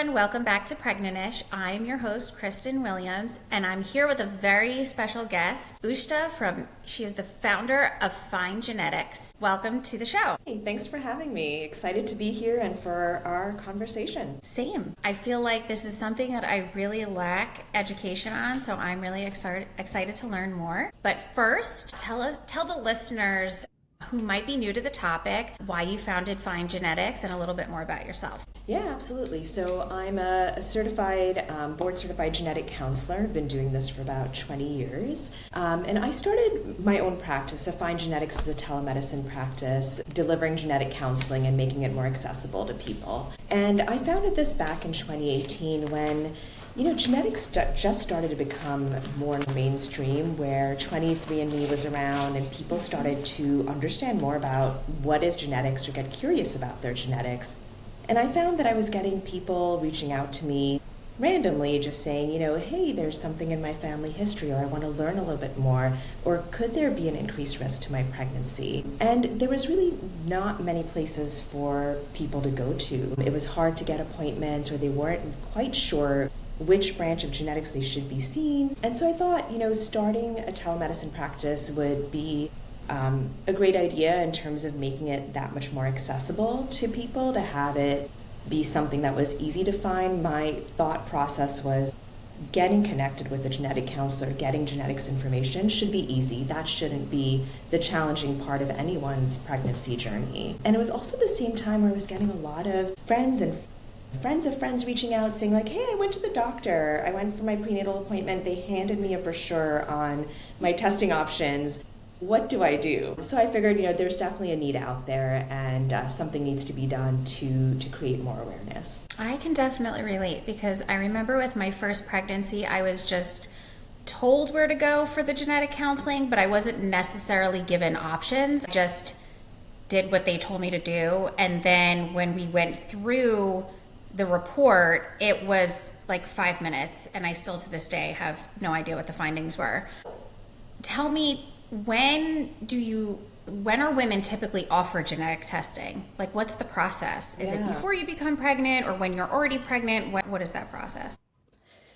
everyone. Welcome back to Pregnant-ish. I'm your host, Kristen Williams, and I'm here with a very special guest, Ushta she is the founder of Fine Genetics. Welcome to the show. Hey, thanks for having me. Excited to be here and for our conversation. Same. I feel like this is something that I really lack education on, so I'm really excited to learn more. But first, tell the listeners who might be new to the topic why you founded Fine Genetics and a little bit more about yourself. Yeah, absolutely. So I'm a certified, board-certified genetic counselor. I've been doing this for about 20 years. And I started my own practice. So Fine Genetics is a telemedicine practice, delivering genetic counseling and making it more accessible to people. And I founded this back in 2018 when genetics just started to become more mainstream, where 23andMe was around and people started to understand more about what is genetics or get curious about their genetics. And I found that I was getting people reaching out to me randomly, just saying, hey, there's something in my family history, or I want to learn a little bit more, or could there be an increased risk to my pregnancy? And there was really not many places for people to go to. It was hard to get appointments, or they weren't quite sure which branch of genetics they should be seeing. And so I thought, starting a telemedicine practice would be a great idea in terms of making it that much more accessible to people, to have it be something that was easy to find. My thought process was getting connected with a genetic counselor, getting genetics information should be easy. That shouldn't be the challenging part of anyone's pregnancy journey. And it was also the same time where I was getting a lot of friends of friends reaching out saying like, hey, I went to the doctor. I went for my prenatal appointment. They handed me a brochure on my testing options. What do I do? So I figured, there's definitely a need out there, and something needs to be done to create more awareness. I can definitely relate, because I remember with my first pregnancy, I was just told where to go for the genetic counseling, but I wasn't necessarily given options. I just did what they told me to do. And then when we went through the report, it was like 5 minutes, and I still to this day have no idea what the findings were. Tell me, when are women typically offered genetic testing? Like, what's the process? Is it before you become pregnant, or when you're already pregnant? What is that process?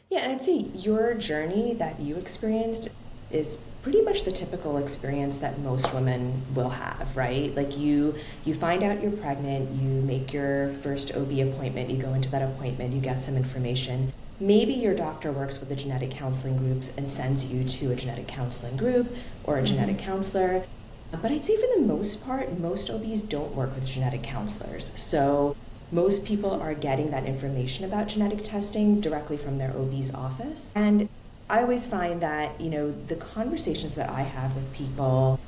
Yeah, and I'd say your journey that you experienced is pretty much the typical experience that most women will have, right? Like you find out you're pregnant, you make your first OB appointment, you go into that appointment, you get some information. Maybe your doctor works with the genetic counseling groups and sends you to a genetic counseling group or a genetic counselor. But I'd say for the most part, most OBs don't work with genetic counselors. So most people are getting that information about genetic testing directly from their OB's office. And I always find that, the conversations that I have with people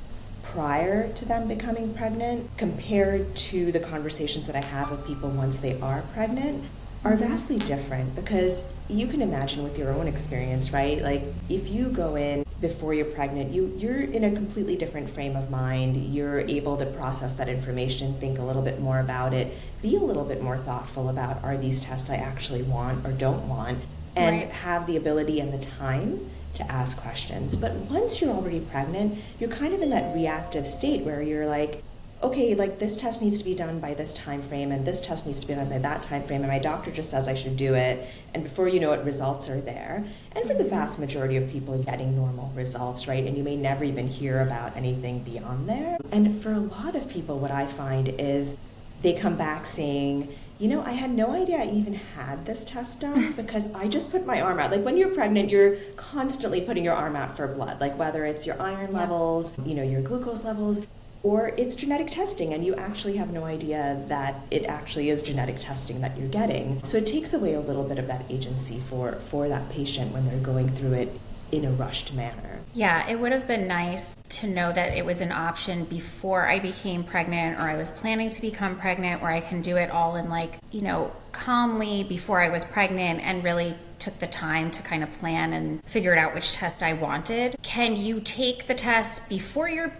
prior to them becoming pregnant compared to the conversations that I have with people once they are pregnant are vastly different, because you can imagine with your own experience, right? Like if you go in before you're pregnant, you're in a completely different frame of mind. You're able to process that information, think a little bit more about it, be a little bit more thoughtful about, are these tests I actually want or don't want, and have the ability and the time to ask questions. But once you're already pregnant, you're kind of in that reactive state where you're like, okay, like this test needs to be done by this time frame, and this test needs to be done by that time frame, and my doctor just says I should do it, and before you know it, results are there. And for the vast majority of people, getting normal results, right? And you may never even hear about anything beyond there. And for a lot of people, what I find is they come back saying, I had no idea I even had this test done because I just put my arm out. Like when you're pregnant, you're constantly putting your arm out for blood, like whether it's your iron levels, your glucose levels, or it's genetic testing and you actually have no idea that it actually is genetic testing that you're getting. So it takes away a little bit of that agency for that patient when they're going through it in a rushed manner. Yeah, it would have been nice to know that it was an option before I became pregnant, or I was planning to become pregnant, where I can do it all in calmly before I was pregnant, and really took the time to kind of plan and figured out which test I wanted. Can you take the test before you're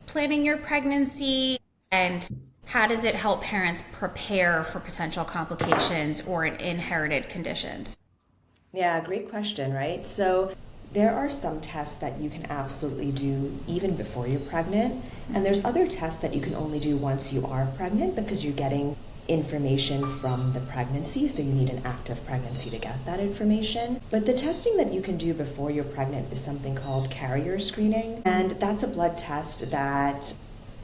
planning your pregnancy, and how does it help parents prepare for potential complications or inherited conditions? Yeah, great question, right? So there are some tests that you can absolutely do even before you're pregnant, and there's other tests that you can only do once you are pregnant because you're getting information from the pregnancy, so you need an active pregnancy to get that information. But the testing that you can do before you're pregnant is something called carrier screening, and that's a blood test that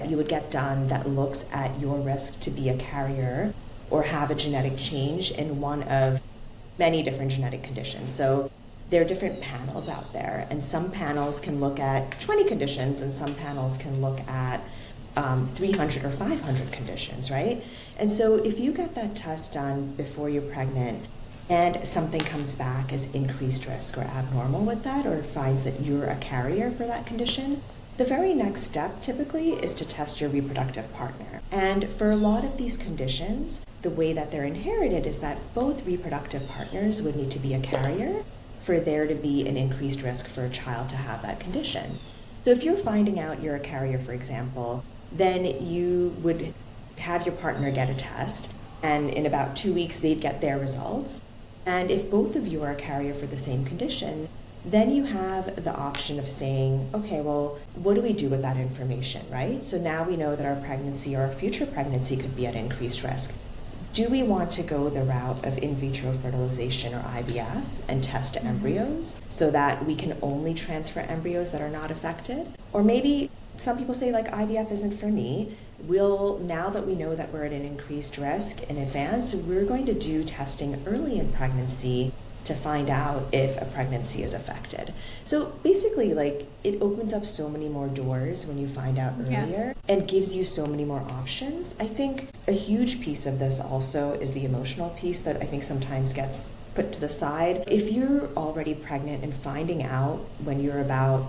you would get done that looks at your risk to be a carrier or have a genetic change in one of many different genetic conditions. So there are different panels out there, and some panels can look at 20 conditions and some panels can look at 300 or 500 conditions, right? And so if you get that test done before you're pregnant and something comes back as increased risk or abnormal with that, or finds that you're a carrier for that condition, the very next step typically is to test your reproductive partner. And for a lot of these conditions, the way that they're inherited is that both reproductive partners would need to be a carrier for there to be an increased risk for a child to have that condition. So if you're finding out you're a carrier, for example, then you would have your partner get a test, and in about 2 weeks they'd get their results. And if both of you are a carrier for the same condition, then you have the option of saying, okay, well, what do we do with that information, right? So now we know that our pregnancy or our future pregnancy could be at increased risk. Do we want to go the route of in vitro fertilization or IVF and test embryos so that we can only transfer embryos that are not affected? Or maybe some people say, like, IVF isn't for me. Now that we know that we're at an increased risk in advance, we're going to do testing early in pregnancy to find out if a pregnancy is affected. So basically, like, it opens up so many more doors when you find out earlier and gives you so many more options. I think a huge piece of this also is the emotional piece that I think sometimes gets put to the side. If you're already pregnant and finding out when you're about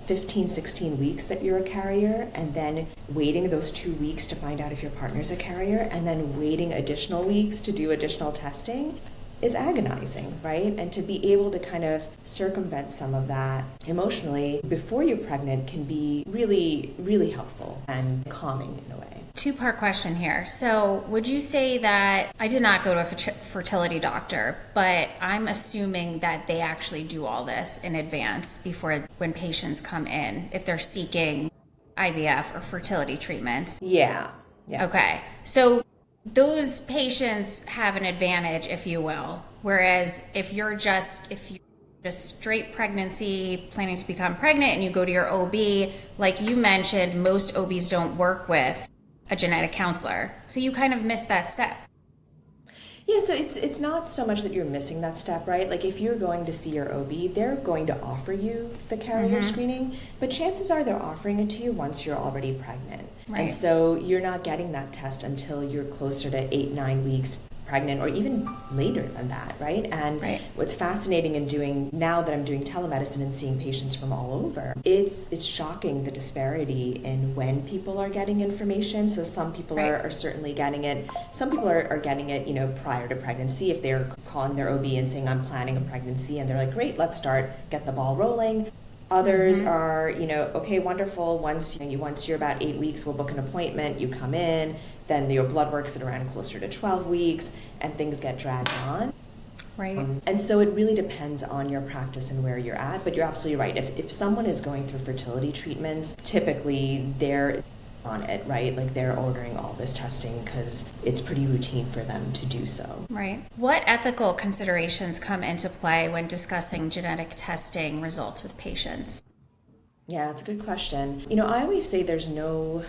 15, 16 weeks that you're a carrier, and then waiting those 2 weeks to find out if your partner's a carrier, and then waiting additional weeks to do additional testing, is agonizing, right? And to be able to kind of circumvent some of that emotionally before you're pregnant can be really, really helpful and calming in a way. Two-part question here. So would you say that, I did not go to a fertility doctor, but I'm assuming that they actually do all this in advance before when patients come in, if they're seeking IVF or fertility treatments? Yeah. Okay. So those patients have an advantage, if you will. Whereas if you just straight pregnancy, planning to become pregnant, and you go to your OB, like you mentioned, most OBs don't work with a genetic counselor. So you kind of miss that step. Yeah, so it's not so much that you're missing that step, right? Like if you're going to see your OB, they're going to offer you the carrier screening, but chances are they're offering it to you once you're already pregnant. Right. And so you're not getting that test until you're closer to 8-9 weeks pregnant, or even later than that, right? And what's fascinating in doing, now that I'm doing telemedicine and seeing patients from all over, it's shocking the disparity in when people are getting information. So some people are certainly getting it. Some people are getting it, prior to pregnancy, if they're calling their OB and saying, I'm planning a pregnancy, and they're like, great, let's get the ball rolling. Others are, okay, wonderful. Once you're about 8 weeks, we'll book an appointment. You come in, then your blood works at around closer to 12 weeks, and things get dragged on. Right. And so it really depends on your practice and where you're at. But you're absolutely right. If someone is going through fertility treatments, typically they're on it, right? Like they're ordering all this testing because it's pretty routine for them to do so. Right. What ethical considerations come into play when discussing genetic testing results with patients? Yeah, that's a good question. I always say there's no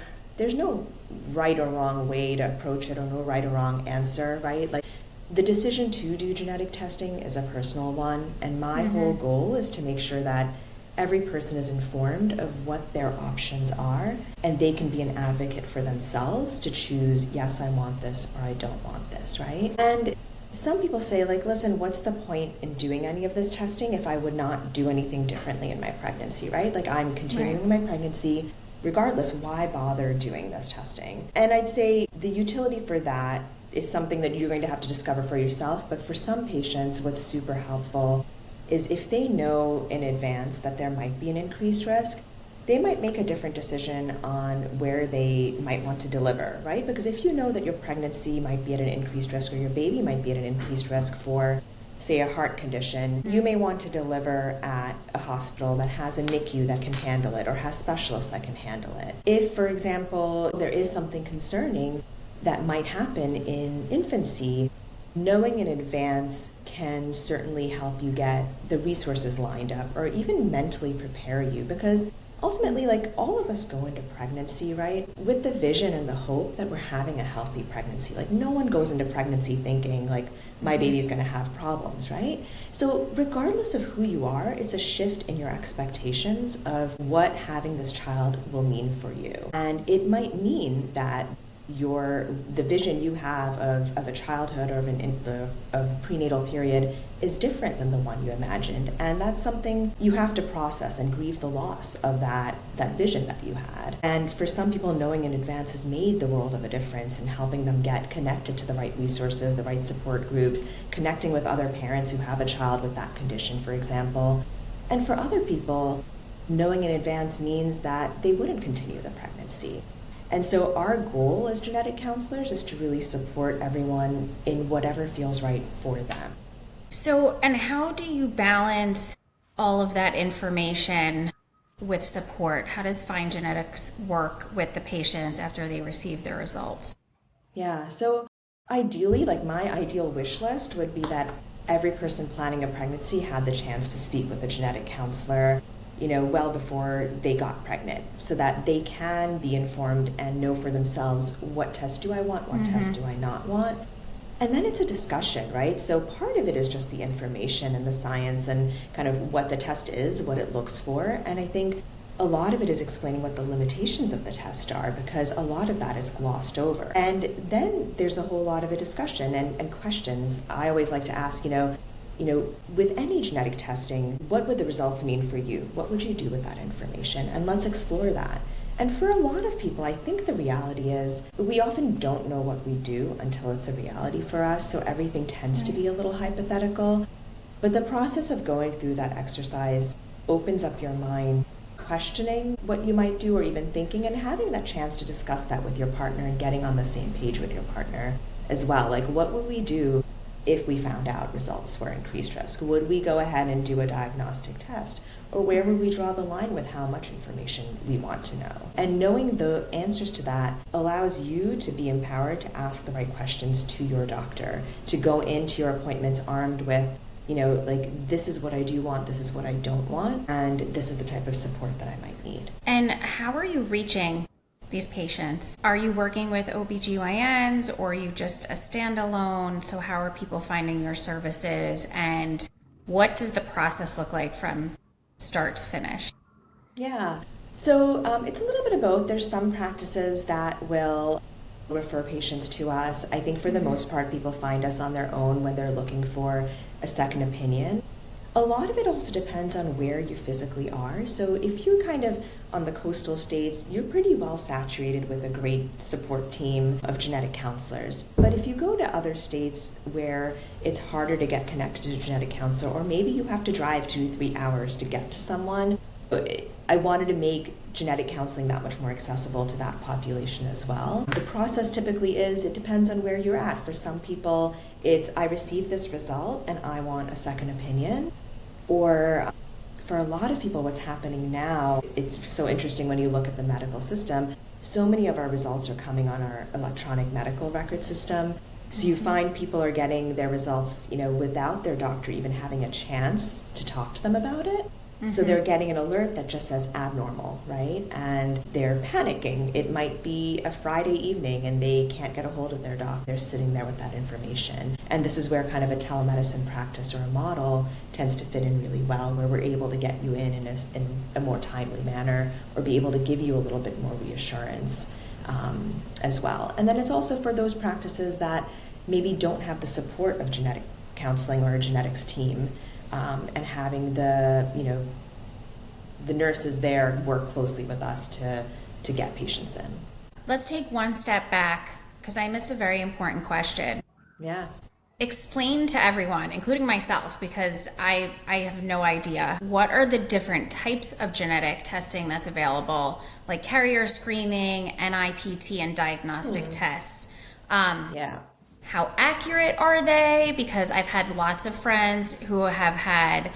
right or wrong way to approach it, or no right or wrong answer, right? Like the decision to do genetic testing is a personal one, and my whole goal is to make sure that every person is informed of what their options are, and they can be an advocate for themselves to choose, yes, I want this, or I don't want this, right? And some people say, like, listen, what's the point in doing any of this testing if I would not do anything differently in my pregnancy, right? Like, I'm continuing my pregnancy, regardless, why bother doing this testing? And I'd say the utility for that is something that you're going to have to discover for yourself, but for some patients, what's super helpful is if they know in advance that there might be an increased risk, they might make a different decision on where they might want to deliver, right? Because if you know that your pregnancy might be at an increased risk, or your baby might be at an increased risk for, say, a heart condition, you may want to deliver at a hospital that has a NICU that can handle it, or has specialists that can handle it. If, for example, there is something concerning, that might happen in infancy, knowing in advance can certainly help you get the resources lined up or even mentally prepare you, because ultimately, like, all of us go into pregnancy, right, with the vision and the hope that we're having a healthy pregnancy. Like, no one goes into pregnancy thinking, like, my baby's going to have problems, right? So regardless of who you are, it's a shift in your expectations of what having this child will mean for you. And it might mean that the vision you have of a childhood or of a prenatal period is different than the one you imagined, and that's something you have to process and grieve the loss of that vision that you had. And for some people, knowing in advance has made the world of a difference in helping them get connected to the right resources, the right support groups, connecting with other parents who have a child with that condition, for example. And for other people, knowing in advance means that they wouldn't continue the pregnancy. And so our goal as genetic counselors is to really support everyone in whatever feels right for them. So, and how do you balance all of that information with support? How does Find Genetics work with the patients after they receive their results? Yeah, so ideally, like, my ideal wish list would be that every person planning a pregnancy had the chance to speak with a genetic counselor, well before they got pregnant, so that they can be informed and know for themselves, what test do I want, what test do I not want? And then it's a discussion, right? So part of it is just the information and the science and kind of what the test is, what it looks for. And I think a lot of it is explaining what the limitations of the test are, because a lot of that is glossed over. And then there's a whole lot of a discussion and questions. I always like to ask, with any genetic testing, what would the results mean for you? What would you do with that information? And let's explore that. And for a lot of people, I think the reality is we often don't know what we do until it's a reality for us, so everything tends to be a little hypothetical. But the process of going through that exercise opens up your mind, questioning what you might do or even thinking, and having that chance to discuss that with your partner and getting on the same page with your partner as well. Like, what would we do if we found out results were increased risk? Would we go ahead and do a diagnostic test? Or where would we draw the line with how much information we want to know? And knowing the answers to that allows you to be empowered to ask the right questions to your doctor, to go into your appointments armed with, like, this is what I do want, this is what I don't want, and this is the type of support that I might need. And how are you reaching these patients? Are you working with OBGYNs, or are you just a standalone? So how are people finding your services, and what does the process look like from start to finish? Yeah, so it's a little bit of both. There's some practices that will refer patients to us. I think for the most part, people find us on their own when they're looking for a second opinion. A lot of it also depends on where you physically are. So if you're kind of on the coastal states, you're pretty well saturated with a great support team of genetic counselors. But if you go to other states where it's harder to get connected to a genetic counselor, or maybe you have to drive 2-3 hours to get to someone, I wanted to make genetic counseling that much more accessible to that population as well. The process typically it depends on where you're at. For some people, it's, I received this result and I want a second opinion. Or for a lot of people, what's happening now, it's so interesting when you look at the medical system, so many of our results are coming on our electronic medical record system. So you find people are getting their results, without their doctor even having a chance to talk to them about it. So they're getting an alert that just says abnormal, right? And they're panicking. It might be a Friday evening and they can't get a hold of their doc. They're sitting there with that information. And this is where kind of a telemedicine practice or a model tends to fit in really well, where we're able to get you in a more timely manner, or be able to give you a little bit more reassurance as well. And then it's also for those practices that maybe don't have the support of genetic counseling or a genetics team, and having the nurses there work closely with us to get patients in. Let's take one step back, because I missed a very important question. Yeah. Explain to everyone, including myself, because I have no idea, what are the different types of genetic testing that's available, like carrier screening, NIPT, and diagnostic tests. Yeah. How accurate are they? Because I've had lots of friends who have had,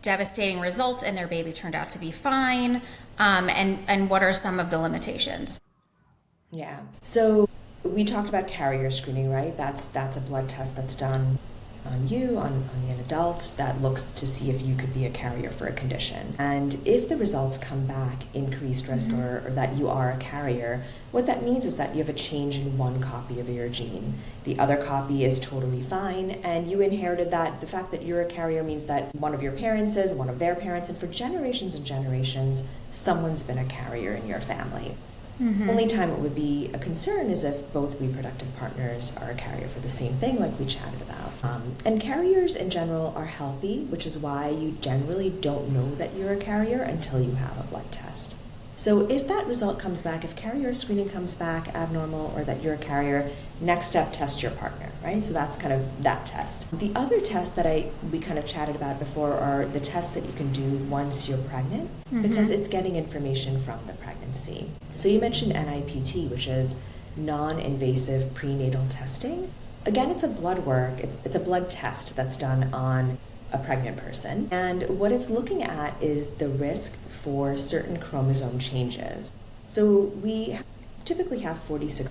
devastating results and their baby turned out to be fine. And what are some of the limitations? Yeah. So We talked about carrier screening, right? That's a blood test that's done on you, on an adult, that looks to see if you could be a carrier for a condition. And if the results come back increased risk or that you are a carrier, what that means is that you have a change in one copy of your gene. The other copy is totally fine, and you inherited that. The fact that you're a carrier means that one of your parents is, one of their parents, and for generations and generations, someone's been a carrier in your family. Only time it would be a concern is if both reproductive partners are a carrier for the same thing, like we chatted about. And carriers in general are healthy, which is why you generally don't know that you're a carrier until you have a blood test. So if that result comes back, if carrier screening comes back abnormal or that you're a carrier, next step, test your partner, right? So that's kind of that test. The other tests that we kind of chatted about before are the tests that you can do once you're pregnant, because it's getting information from the pregnancy. So you mentioned NIPT, which is non-invasive prenatal testing. Again, it's a blood work. It's a blood test that's done on a pregnant person. And what it's looking at is the risk for certain chromosome changes. So we typically have 46,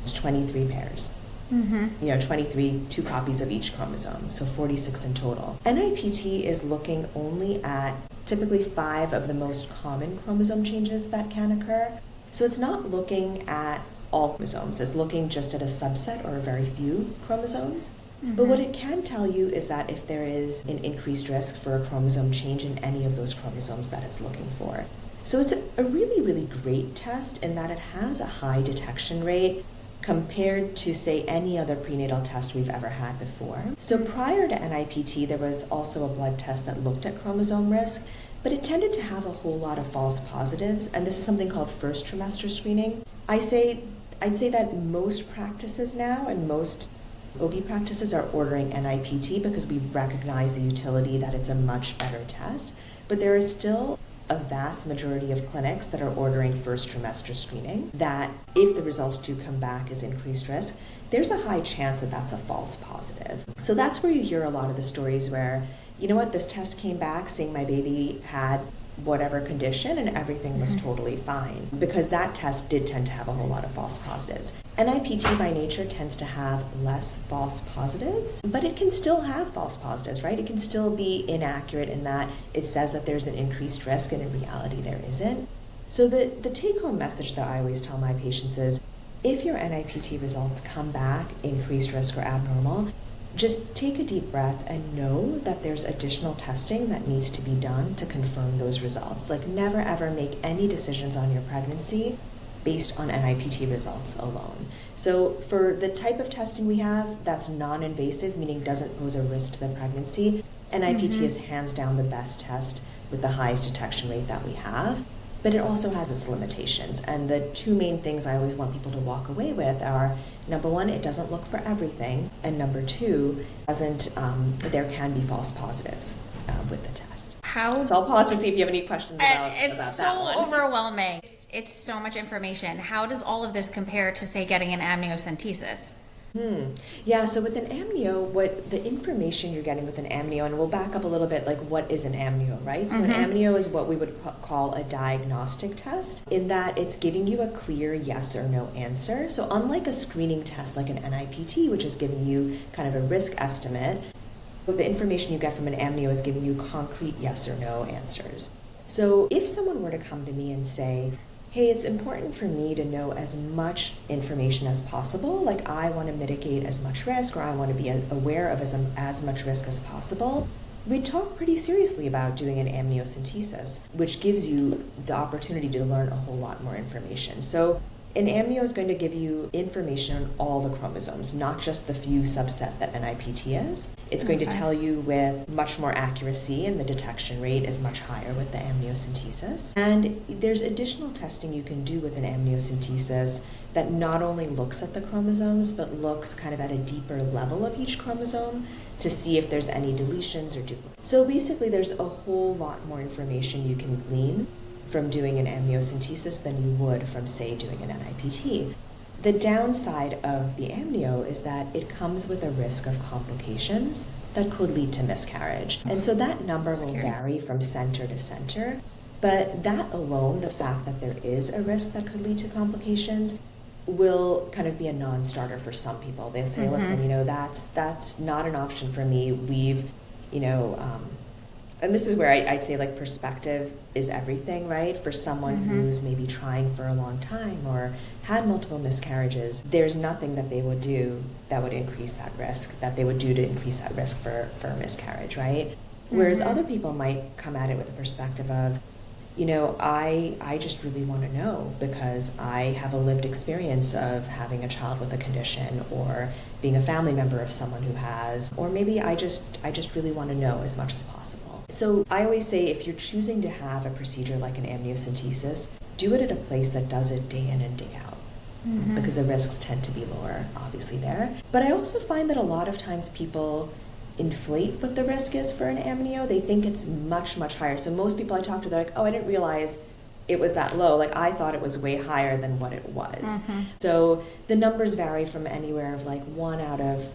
it's 23 pairs. 23, 2 copies of each chromosome, so 46 in total. NIPT is looking only at typically 5 of the most common chromosome changes that can occur. So it's not looking at all chromosomes, it's looking just at a subset or a very few chromosomes. But what it can tell you is that if there is an increased risk for a chromosome change in any of those chromosomes that it's looking for. So it's a really, really great test in that it has a high detection rate compared to, say, any other prenatal test we've ever had before. So prior to NIPT, there was also a blood test that looked at chromosome risk, but it tended to have a whole lot of false positives, and this is something called first trimester screening. I'd say that most practices now and most OB practices are ordering NIPT because we recognize the utility that it's a much better test, but there is still a vast majority of clinics that are ordering first trimester screening that if the results do come back as increased risk, there's a high chance that that's a false positive. So that's where you hear a lot of the stories where, you know what, this test came back saying my baby had whatever condition and everything was totally fine, because that test did tend to have a whole lot of false positives. NIPT by nature tends to have less false positives, but it can still have false positives, right? It can still be inaccurate in that it says that there's an increased risk and in reality there isn't. So the take-home message that I always tell my patients is, if your NIPT results come back increased risk or abnormal, just take a deep breath and know that there's additional testing that needs to be done to confirm those results. Like, never ever make any decisions on your pregnancy based on NIPT results alone. So for the type of testing we have that's non-invasive, meaning doesn't pose a risk to the pregnancy, NIPT is hands down the best test with the highest detection rate that we have. But it also has its limitations. And the 2 main things I always want people to walk away with are, number 1, it doesn't look for everything. And number 2, there can be false positives with the test. So I'll pause to see if you have any questions about that one. It's so overwhelming. It's so much information. How does all of this compare to, say, getting an amniocentesis? Yeah, so with an amnio, what the information you're getting with an amnio, and we'll back up a little bit, like what is an amnio, right? So an amnio is what we would call a diagnostic test, in that it's giving you a clear yes or no answer. So unlike a screening test like an NIPT, which is giving you kind of a risk estimate, the information you get from an amnio is giving you concrete yes or no answers. So if someone were to come to me and say, hey, it's important for me to know as much information as possible. Like, I want to mitigate as much risk, or I want to be aware of as much risk as possible. We talk pretty seriously about doing an amniocentesis, which gives you the opportunity to learn a whole lot more information. So an amnio is going to give you information on all the chromosomes, not just the few subset that NIPT is. It's going to tell you with much more accuracy, and the detection rate is much higher with the amniocentesis. And there's additional testing you can do with an amniocentesis that not only looks at the chromosomes, but looks kind of at a deeper level of each chromosome to see if there's any deletions or duplicates. So basically, there's a whole lot more information you can glean from doing an amniocentesis than you would from, say, doing an NIPT. The downside of the amnio is that it comes with a risk of complications that could lead to miscarriage. And so that number will vary from center to center, but that alone, the fact that there is a risk that could lead to complications, will kind of be a non-starter for some people. They'll say, listen, that's not an option for me. We've, and this is where I'd say like perspective is everything, right? For someone who's maybe trying for a long time or had multiple miscarriages, there's nothing that they would do that would increase that risk, that they would do to increase that risk for a miscarriage, right? Whereas other people might come at it with a perspective of, I just really want to know because I have a lived experience of having a child with a condition or being a family member of someone who has, or maybe I just really want to know as much as possible. So I always say if you're choosing to have a procedure like an amniocentesis, do it at a place that does it day in and day out. Because the risks tend to be lower, obviously, there. But I also find that a lot of times people inflate what the risk is for an amnio. They think it's much, much higher. So most people I talk to, they're like, oh, I didn't realize it was that low. Like, I thought it was way higher than what it was. So the numbers vary from anywhere of like 1 out of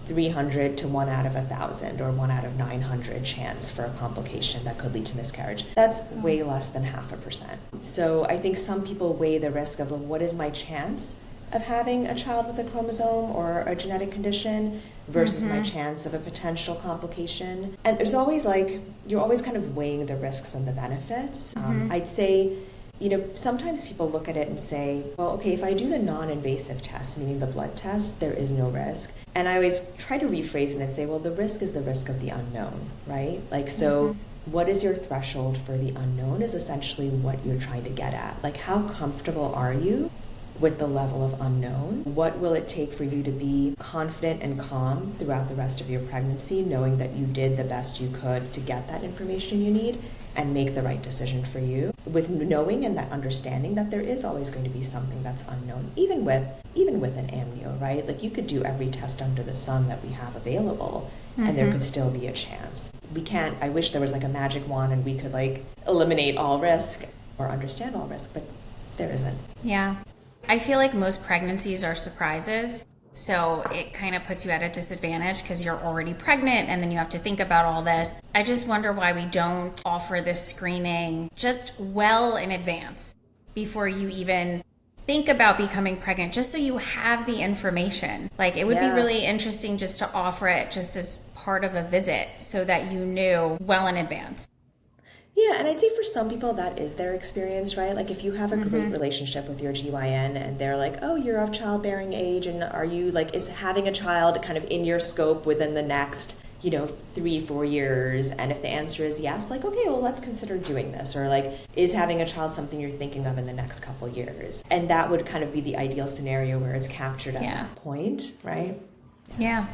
300 to 1 out of 1,000 or 1 out of 900 chance for a complication that could lead to miscarriage. That's way less than 0.5%. So I think some people weigh the risk of, well, what is my chance of having a child with a chromosome or a genetic condition versus my chance of a potential complication. And there's always like, you're always kind of weighing the risks and the benefits. I'd say, sometimes people look at it and say, well, okay, if I do the non-invasive test, meaning the blood test, there is no risk. And I always try to rephrase it and say, well, the risk is the risk of the unknown, right? Like, so what is your threshold for the unknown is essentially what you're trying to get at. Like, how comfortable are you with the level of unknown? What will it take for you to be confident and calm throughout the rest of your pregnancy, knowing that you did the best you could to get that information you need and make the right decision for you, with knowing and that understanding that there is always going to be something that's unknown, even with an amnio, right? Like, you could do every test under the sun that we have available and there could still be a chance. I wish there was like a magic wand and we could like eliminate all risk or understand all risk, but there isn't. Yeah. I feel like most pregnancies are surprises, so it kind of puts you at a disadvantage because you're already pregnant and then you have to think about all this. I just wonder why we don't offer this screening just well in advance before you even think about becoming pregnant, just so you have the information. Like, it would be really interesting just to offer it just as part of a visit so that you knew well in advance. Yeah, and I'd say for some people that is their experience, right? Like, if you have a great relationship with your GYN and they're like, oh, you're of childbearing age, and are you like, is having a child kind of in your scope within the next, 3-4 years? And if the answer is yes, like, okay, well, let's consider doing this. Or like, is having a child something you're thinking of in the next couple years? And that would kind of be the ideal scenario where it's captured at that point, right? Yeah.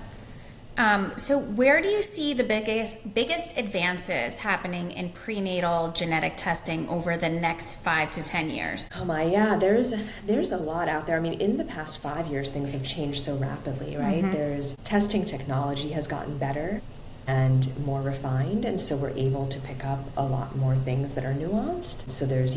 So where do you see the biggest advances happening in prenatal genetic testing over the next 5 to 10 years? Oh my, yeah, there's a lot out there. I mean, in the past 5 years, things have changed so rapidly, right? There's testing technology has gotten better and more refined, and so we're able to pick up a lot more things that are nuanced. So there's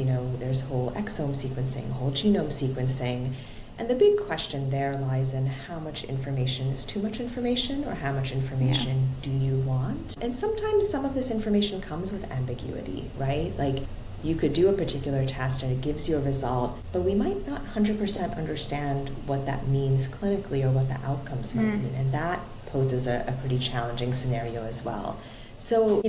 whole exome sequencing, whole genome sequencing. And the big question there lies in how much information is too much information, or how much information do you want? And sometimes some of this information comes with ambiguity, right? Like, you could do a particular test and it gives you a result, but we might not 100% understand what that means clinically or what the outcomes might mean. And that poses a pretty challenging scenario as well. So,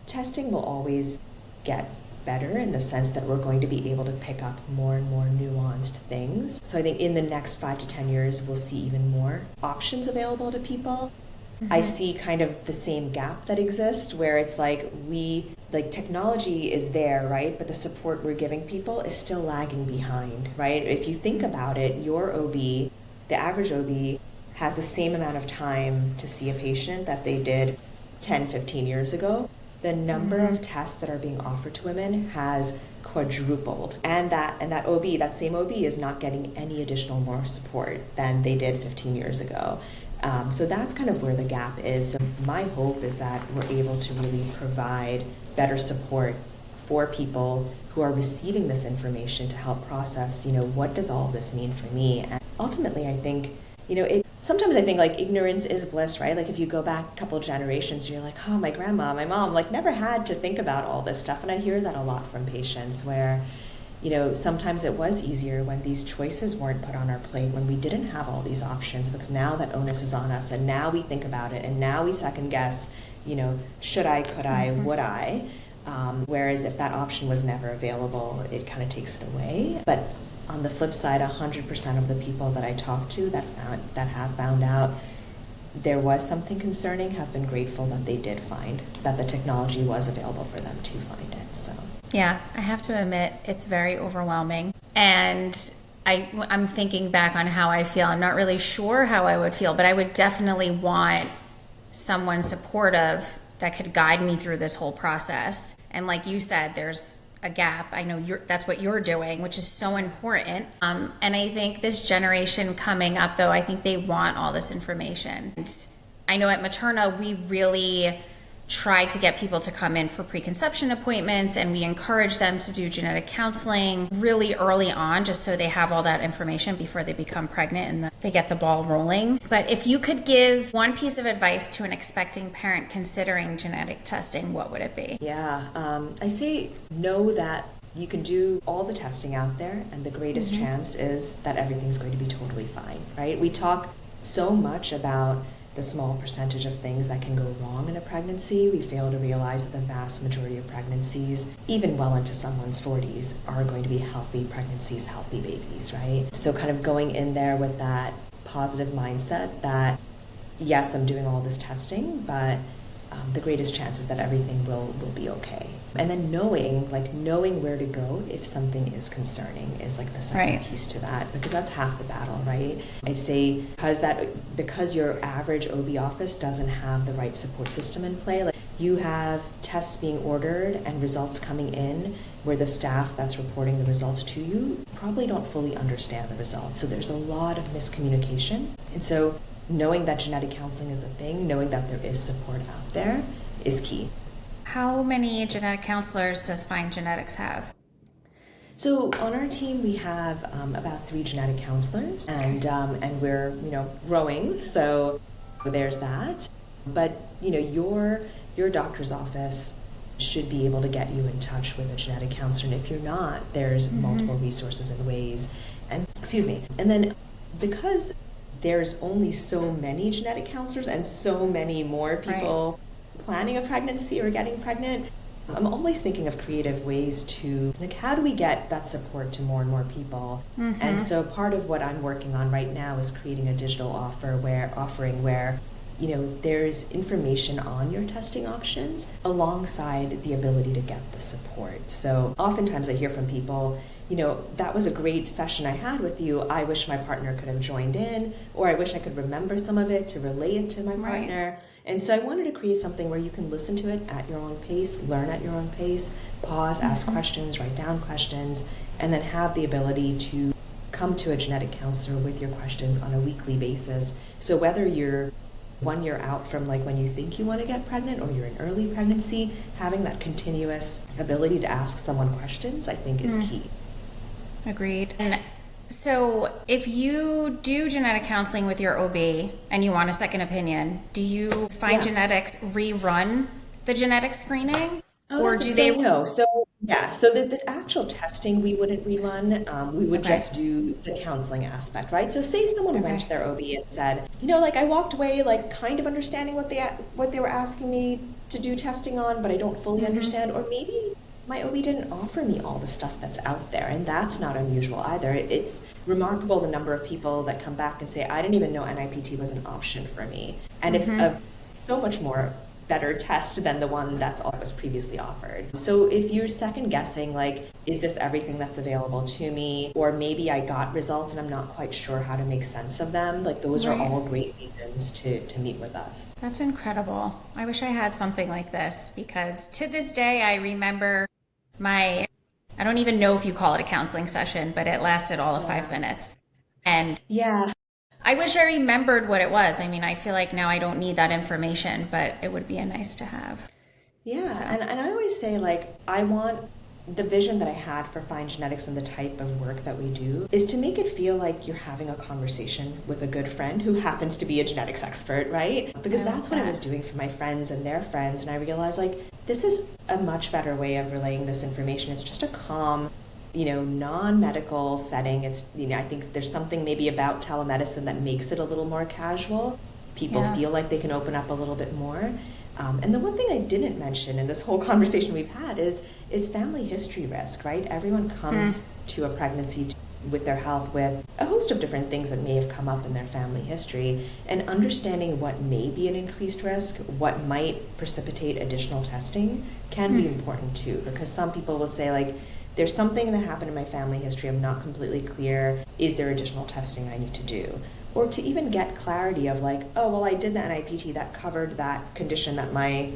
testing will always get better in the sense that we're going to be able to pick up more and more nuanced things. So I think in the next 5 to 10 years, we'll see even more options available to people. I see kind of the same gap that exists where it's like technology is there, right? But the support we're giving people is still lagging behind, right? If you think about it, your OB, the average OB, has the same amount of time to see a patient that they did 10, 15 years ago. The number of tests that are being offered to women has quadrupled. And that OB, that same OB, is not getting any additional more support than they did 15 years ago. So that's kind of where the gap is. So my hope is that we're able to really provide better support for people who are receiving this information to help process, what does all this mean for me? And ultimately, I think, sometimes I think like ignorance is bliss, right? Like, if you go back a couple of generations, you're like, oh, my grandma, my mom, like, never had to think about all this stuff. And I hear that a lot from patients where, sometimes it was easier when these choices weren't put on our plate, when we didn't have all these options, because now that onus is on us, and now we think about it, and now we second guess, should I, could I, would I? Whereas if that option was never available, it kind of takes it away. But on the flip side, 100% of the people that I talk to that have found out there was something concerning have been grateful that they did find that the technology was available for them to find it. So yeah, I have to admit it's very overwhelming, and I'm thinking back on how I feel. I'm not really sure how I would feel, but I would definitely want someone supportive that could guide me through this whole process. And like you said, there's a gap. I know that's what you're doing, which is so important. And I think this generation coming up, though, I think they want all this information. And I know at Materna, we really try to get people to come in for preconception appointments, and we encourage them to do genetic counseling really early on, just so they have all that information before they become pregnant and they get the ball rolling. But if you could give one piece of advice to an expecting parent considering genetic testing, what would it be? Yeah, I say know that you can do all the testing out there, and the greatest chance is that everything's going to be totally fine, right? We talk so much about the small percentage of things that can go wrong in a pregnancy. We fail to realize that the vast majority of pregnancies, even well into someone's 40s, are going to be healthy pregnancies, healthy babies, right? So kind of going in there with that positive mindset that, yes, I'm doing all this testing, but the greatest chance is that everything will be okay. And then knowing where to go if something is concerning is like the second piece to that, because that's half the battle, right? I'd say because your average OB office doesn't have the right support system in play, like you have tests being ordered and results coming in where the staff that's reporting the results to you probably don't fully understand the results. So there's a lot of miscommunication. And so knowing that genetic counseling is a thing, knowing that there is support out there is key. How many genetic counselors does Find Genetics have? So on our team, we have about 3 genetic counselors, and we're growing. So there's that. But your doctor's office should be able to get you in touch with a genetic counselor, and if you're not, there's multiple resources and ways. And then because there's only so many genetic counselors and so many more people planning a pregnancy or getting pregnant, I'm always thinking of creative ways to, how do we get that support to more and more people? And so part of what I'm working on right now is creating a digital offering where there's information on your testing options alongside the ability to get the support. So oftentimes I hear from people, that was a great session I had with you. I wish my partner could have joined in, or I wish I could remember some of it to relay it to my partner. And so I wanted to create something where you can listen to it at your own pace, learn at your own pace, pause, ask questions, write down questions, and then have the ability to come to a genetic counselor with your questions on a weekly basis. So whether you're 1 year out from when you think you want to get pregnant, or you're in early pregnancy, having that continuous ability to ask someone questions, I think, is key. Agreed. And so if you do genetic counseling with your OB and you want a second opinion, do you Find Genetics rerun the genetic screening? Or do they? No. So the actual testing we wouldn't rerun. We would just do the counseling aspect, right? So say someone went to their OB and said, I walked away kind of understanding what they were asking me to do testing on, but I don't fully understand. Or maybe my OB didn't offer me all the stuff that's out there, and that's not unusual either. It's remarkable the number of people that come back and say, I didn't even know NIPT was an option for me. And it's a so much more better test than the one that was previously offered. So if you're second guessing, is this everything that's available to me? Or maybe I got results and I'm not quite sure how to make sense of them. Those are all great reasons to meet with us. That's incredible. I wish I had something like this, because to this day, I remember I don't even know if you call it a counseling session, but it lasted all of 5 minutes. And I wish I remembered what it was. I mean, I feel like now I don't need that information, but it would be nice to have. Yeah, so. And I always say, I want the vision that I had for Find Genetics and the type of work that we do is to make it feel like you're having a conversation with a good friend who happens to be a genetics expert, right? Because that's what I was doing for my friends and their friends, and I realized, this is a much better way of relaying this information. It's just a calm, non-medical setting. It's, I think there's something maybe about telemedicine that makes it a little more casual. People feel like they can open up a little bit more. And the one thing I didn't mention in this whole conversation we've had is family history risk, right? Everyone comes to a pregnancy with their health with a host of different things that may have come up in their family history, and understanding what may be an increased risk, what might precipitate additional testing can be important too, because some people will say, like, there's something that happened in my family history, I'm not completely clear, is there additional testing I need to do? Or to even get clarity of like, oh, well, I did the NIPT that covered that condition that my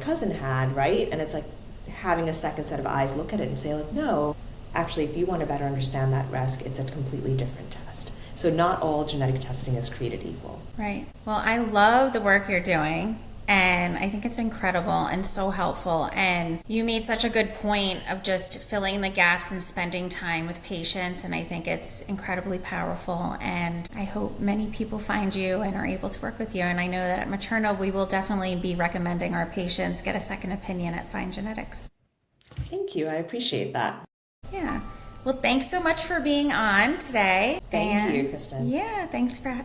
cousin had, right? And it's like having a second set of eyes look at it and say, like, no, actually, if you want to better understand that risk, it's a completely different test. So not all genetic testing is created equal. Right. Well, I love the work you're doing, and I think it's incredible and so helpful. And you made such a good point of just filling the gaps and spending time with patients, and I think it's incredibly powerful. And I hope many people find you and are able to work with you. And I know that at Materno, we will definitely be recommending our patients get a second opinion at Fine Genetics. Thank you. I appreciate that. Yeah. Well, thanks so much for being on today. Thank you, Kristen. Yeah, thanks for